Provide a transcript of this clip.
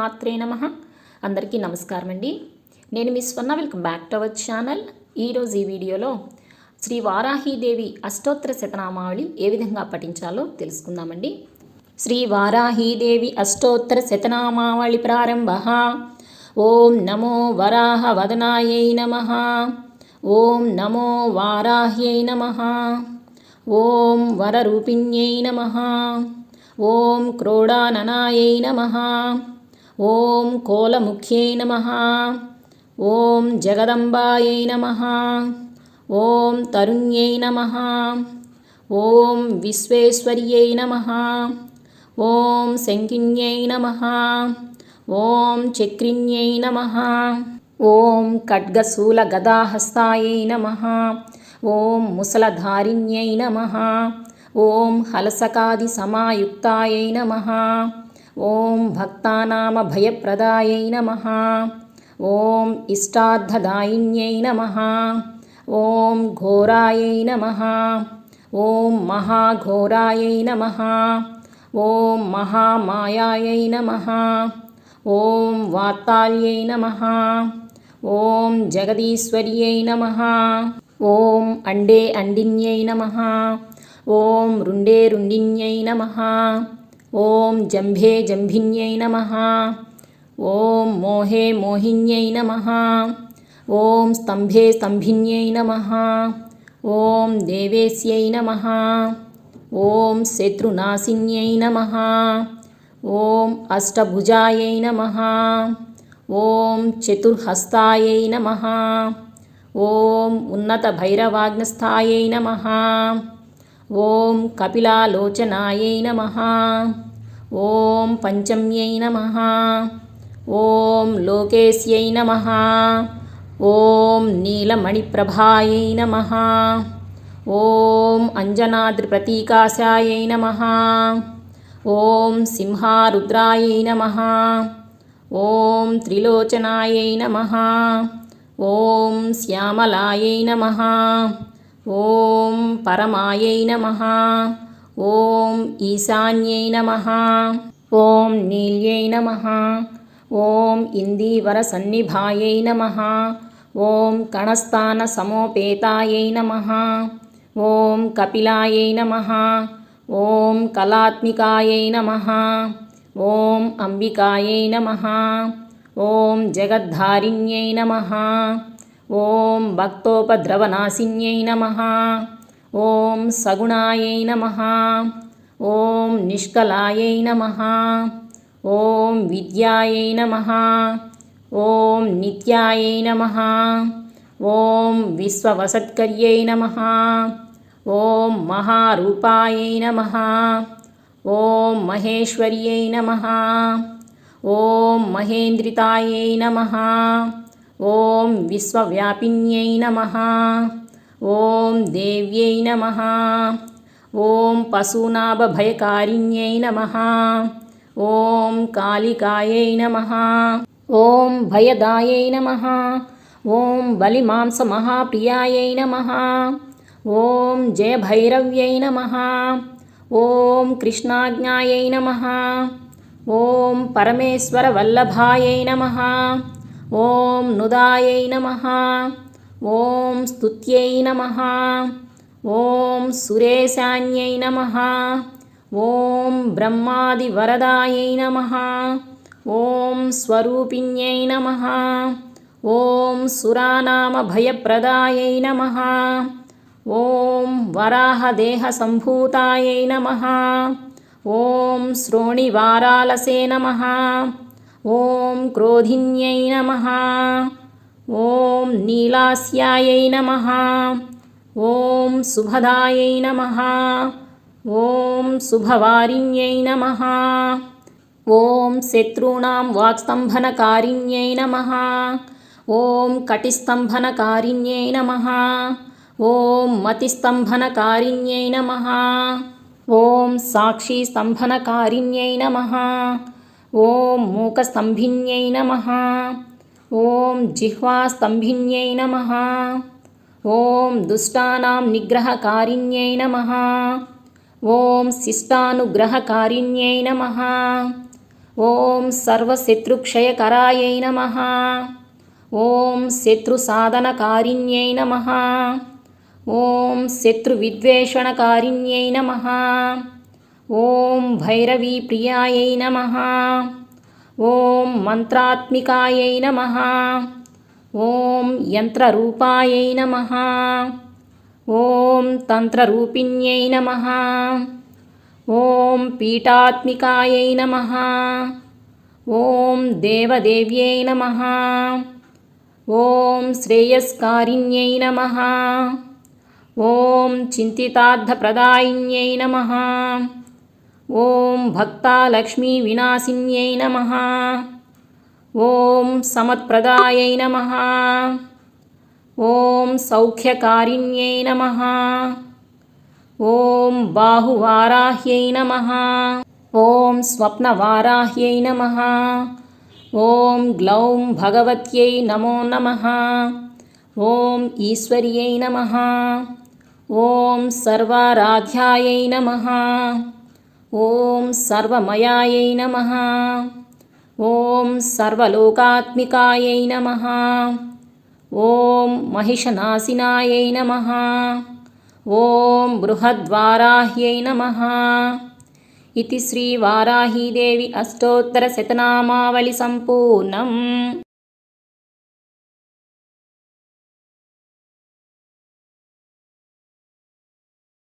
శ్రీమాత్రే నమః. అందరికీ నమస్కారం అండి. నేను మీ స్వర్ణ. Welcome back to our channel. ఈరోజు ఈ వీడియోలో శ్రీ వారాహీదేవి అష్టోత్తర శతనామావళి ఏ విధంగా పఠించాలో తెలుసుకుందామండి. శ్రీ వారాహీదేవి అష్టోత్తర శతనామావళి ప్రారంభ. ఓం నమో వరాహ వదనాయై నమః. ఓం నమో వారాహ్యై నమః. ఓం వరరూపిణ్యై నమః. ఓం క్రోడాననాయై నమః. ఓం కోలముఖ్యై నమః. ఓం జగదంబాయై నమః. ఓం తరుణ్యై నమః. ఓం విశ్వేశ్వర్యై నమః. ఓం శంకిన్యై నమః. ఓం చక్రిన్యై నమః. ఓం ఖడ్గశూలగదాహస్తాయై నమః. ఓం ముసలధారిణ్యై నమః. ఓం హలసకాది సమాయుక్తాయై నమః. ఓం భక్తానామ భయప్రదాయై నమః. ఓం ఇష్టార్థదాయిన్యై నమః. ఓం ఘోరాయై నమః. ఓం మహాఘోరాయై నమః. ఓం మహామాయాయై నమః. ఓం వాత్తాల్యై నమః. ఓం జగదీశ్వర్యై నమః. ఓం అండే అండిన్యై నమః. ఓం రుండే రుండిన్యై నమః. ఓం జంభే జంభిన్యై నమః. ఓం మోహే మోహిన్యై నమః. ఓం స్తంభే స్తంభిన్యై నమః. ఓం దేవేశ్యై నమః. ఓం శత్రునాశిన్యై నమః. ఓం అష్టభుజాయై నమః. ఓం చతుర్హస్తాయై నమః. ఓం ఉన్నత భైరవాగ్నస్థాయై నమః. ఓం కపిలాలోచనాయై నమః. ఓం పంచమ్యై నమః. ఓం లోకేశ్యై నమః. ఓం నీలమణిప్రభాయై నమః. ఓం అంజనాద్రిప్రతీకాశాయై నమః. ఓం సింహారుద్రాయై నమః. ఓం త్రిలోచనాయై నమః. ఓం శ్యామలాయై నమః. ఓం పరమాయై నమః. ఓం ఈశాన్యై నమః. ఓం నీల్యై నమః. ఓం ఇందీవరసన్నిభాయై నమః. ఓం కణస్థాన సమోపేతాయై నమః. ఓం కపిలాయై నమః. ఓం కళాత్మికాయై నమః. ఓం అంబికాయై నమః. ఓం జగద్ధారిణ్యై నమః. ఓం భక్తోపద్రవనాశిన్యై నమః. ఓం సగుణాయై నమః. ఓం నిష్కలాయై నమః. ఓం విద్యాయై నమః. ఓం నిత్యాయై నమః. ఓం విశ్వవసత్కర్యై నమః. ఓం మహారూపాయై నమః. ఓం మహేశ్వర్యై నమః. ఓం మహేంద్రితాయై నమః. ఓం విశ్వవ్యాపిన్యై నమః. ఓం దేవ్యై నమః. ఓం పశూనాభభయకారిణ్యై నమః. ఓం కాళికాయై నమః. ఓం భయదాయై నమః. ఓం బలిమాంసమహాప్రియాయై నమః. ఓం జయభైరవ్యై నమః. ఓం కృష్ణాజ్ఞాయై నమః. ఓం పరమేశ్వరవల్లభాయై నమః. ఓం నుదాయై నమః. ఓం స్తుత్యై నమః. ఓం సురేశాన్యై నమః. ఓం బ్రహ్మాదివరదాయై నమః. ఓం స్వరూపిణ్యై నమః. ఓం సురానామభయప్రదాయై నమః. ఓం వరాహదేహసంభూతాయై నమః. ఓం శ్రోణివారాలసే నమః. ఓం క్రోధిన్యై నమః. ఓం నీలాస్యాయై నమః. ఓం శుభదాయై నమః. ఓం శుభవారిణ్యై నమః. ఓం శత్రూణాం వాక్స్తంభనకారిణ్యై నమః. ఓం కటిస్తంభనకారిణ్యై నమః. ఓం మతిస్తంభనకారిణ్యై నమః. ఓం సాక్షిస్తంభనకారిణ్యై నమః. ఓం మూకస్తంభిన్యై నమః. ఓం జిహ్వాస్తంభిన్యై నమః. ఓం దుష్టానాం నిగ్రహకారిణ్యై నమః. ఓం శిష్టానుగ్రహకారిణ్యై నమః. ॐ सर्वशत्रुक्षयकरायै नमः। ॐ शत्रुसाधनकारिण्यै नमः। ॐ शत्रुविद्वेषणकारिण्यै नमः। ॐ भैरवीप्रियायै नमः। ॐ मन्त्रात्मिकायै नमः। ॐ यन्त्ररूपायै नमः। ॐ तन्त्ररूपिण्यै नमः। ॐ पीठात्मिकायै नमः। ॐ देवदेव्यै नमः। ॐ श्रेयस्कारिण्यै नमः। ॐ चिन्तितार्थप्रदायिन्यै नमः। ॐ भक्तालक्ष्मीविनाशिन्यै नमः। ॐ समत्प्रदायै नमः। ॐ सौख्यकारिण्यै नमः। ॐ बाहुवाराह्यै नमः। ॐ स्वप्नवाराह्यै नमः। ॐ ग्लौं भगवत्यै नमो नमः। ॐ ईश्वर्यै नमः। ॐ सर्वाराध्यायै नमः। ॐ सर्वमयायै नमः। ॐ सर्वलोकात्मिकायै नमः। ॐ महिषनाशिनायै नमः। ॐ बृहद्वाराह्यै नमः। इति श्रीवाराहीदेवी अष्टोत्तरशतनामावली सम्पूर्णम्।